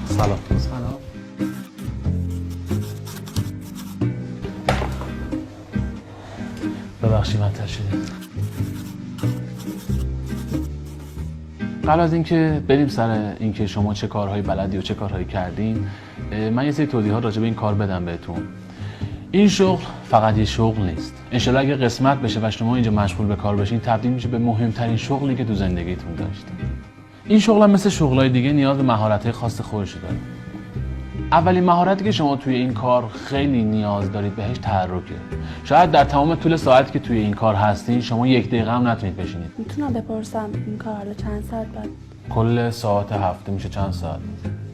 سلام. سلام. ببخشید معطل شدید. قبل از اینکه بریم سر اینکه شما چه کارهایی بلدی و چه کارهایی کردین، من یه سری توضیحات راجع به این کار بدم بهتون. این شغل فقط یه شغل نیست. انشالله اگه قسمت بشه و شما اینجا مشغول به کار بشین، تبدیل میشه به مهمترین شغلی که تو زندگیتون داشتین. این شغل هم مثل شغلای دیگه نیاز به مهارت‌های خاص خودش داره. اولین مهارتی که شما توی این کار خیلی نیاز دارید بهش تحرکه. شاید در تمام طول ساعتی که توی این کار هستین شما یک دقیقه هم نتونید بشینید. میتونم بپرسم این کار حالا چند ساعت بعد؟ کل ساعت هفته میشه چند ساعت؟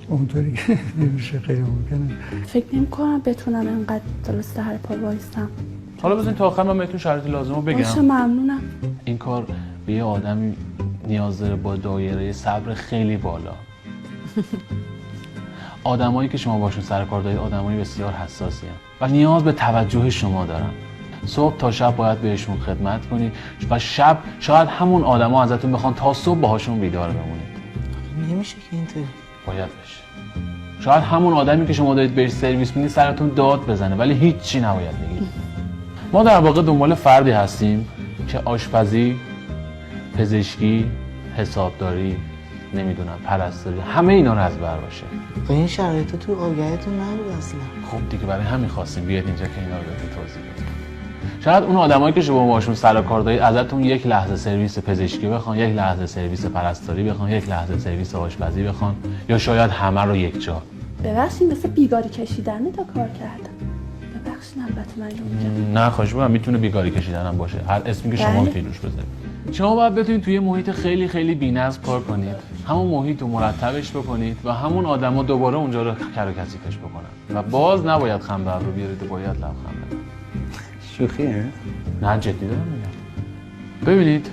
اونطوری که نمیشه، غیر ممکنه. فکر نمی‌کنم بتونم اینقدر درست هر پا وایسم. حالا بزنین تا آخر من بهتون شرایط لازمو بگم. باشه ممنونم. این کار به یه آدمی نیاز داره با دایره صبر خیلی بالا. آدمایی که شما باشون سر کار دارید آدمایی بسیار حساسی هستند و نیاز به توجه شما دارن. صبح تا شب باید بهشون خدمت کنید و شب شاید همون آدما ازتون بخوان تا صبح باهاشون بیدار بمونید. نمیشه که اینطوری. باید بشه. شاید همون آدمی که شما دارید بهش سرویس میدید سرتون داد بزنه ولی هیچی نباید بگید. ما در واقع دنبال فردی هستیم که آشپزی، پزشکی، حسابداری، نمیدونم پرستاری، همه اینا رو از بر باشه. با این شرایط تو آگهیتون نبود اصلا. خب دیگه برای همین خواستیم بیاد اینجا که اینا رو بهتون توضیح بدیم. شاید اون آدمایی که شما باشون سر و کار دارید ازتون یک لحظه سرویس پزشکی بخوان، یک لحظه سرویس پرستاری بخوان، یک لحظه سرویس آشپزی بخوان، یا شاید همه رو یک جا. ببخشید مثل بیگاری کشیدنه تا کار کردم. ببخشید البته من اینو میگم. نه خواهش می‌کنم، میتونه بیگاری کشیدن هم باشه. هر اسمی که شما میتونید روش بذارید. شما باید بتونید توی محیط خیلی خیلی بی‌نظم کار کنید. همون محیط رو مرتبش بکنید و همون آدما دوباره اونجا رو کر و کثیفش بکنن. و باز نباید خنبر رو بیارید و باید لبخند بزنید. شوخیه؟ نه جدی دارم میگم. ببینید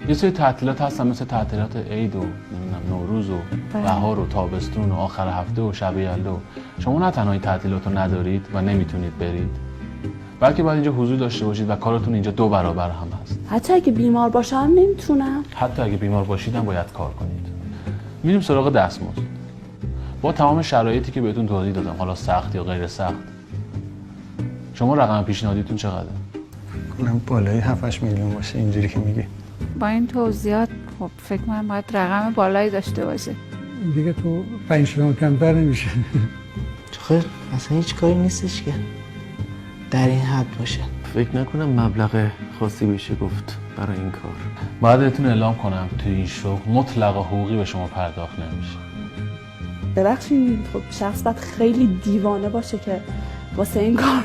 یه سری تعطیلات هستن مثل تعطیلات عید و نمیدونم نوروز و بهار و تابستون و آخر هفته و شب یلدا. شما نه تنها این تعطیلات رو ندارید و نمیتونید برید، بلکه باید اینجا حضور داشته باشید و کارتون اینجا 2 برابر هم هست. حتی اگه بیمار باشم نمیتونم. حتی اگه بیمار باشید هم باید کار کنید. میریم سراغ دستمزد. با تمام شرایطی که بهتون توضیح دادم، حالا سخت یا غیر سخت، شما رقم پیشنهادیتون چقدره؟ کنم بالای 7-8 میلیون باشه اینجوری که میگی. با این توضیحات خب فکر کنم باید رقم بالایی داشته باشه. دیگه تو 5 میلیون کمتر نمیشه. خب اصلا هیچ کاری نیستش که در این حد باشه. فکر نکنم مبلغ خاصی بشه گفت برای این کار. باید بهتون اعلام کنم توی این شغل مطلق حقوقی به شما پرداخت نمیشه. ببخشید خب شخص باید خیلی دیوانه باشه که واسه این کار.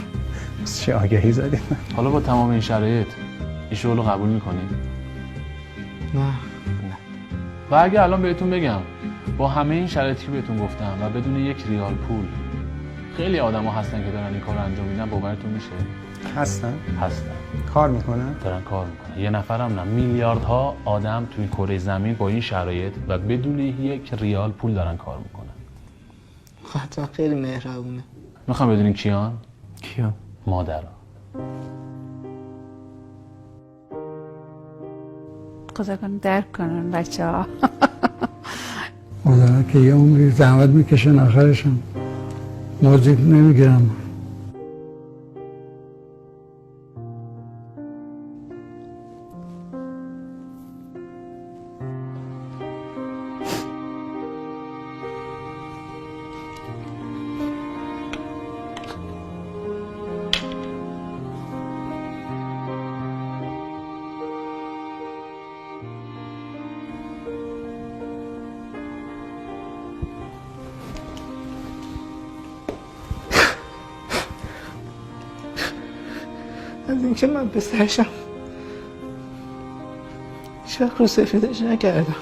چه آگهی زدیم. حالا با تمام این شرایط این شغل رو قبول میکنید؟ نه. و اگه الان بهتون بگم با همه این شرایطی که بهتون گفتم و بدون 1 ریال پول خیلی آدما هستن که دارن این کار رو انجام میدن، باورتون میشه؟ هستن؟ هستن. کار میکنن؟ دارن کار میکنن. یه نفرم نه، میلیاردها آدم توی کره زمین با این شرایط و بدون 1 ریال پول دارن کار میکنن. حتما خیلی مهربونه. میخوام بدونین کیان؟ کیا؟ مادرها. خدا کنه درک کنن بچه ها. مادرها که یه عمری زحمت میکشن آخرش هم موضوع نمیگیرم. از اینکه من پسرشم هیچ وقت رو سفیدش نکردم.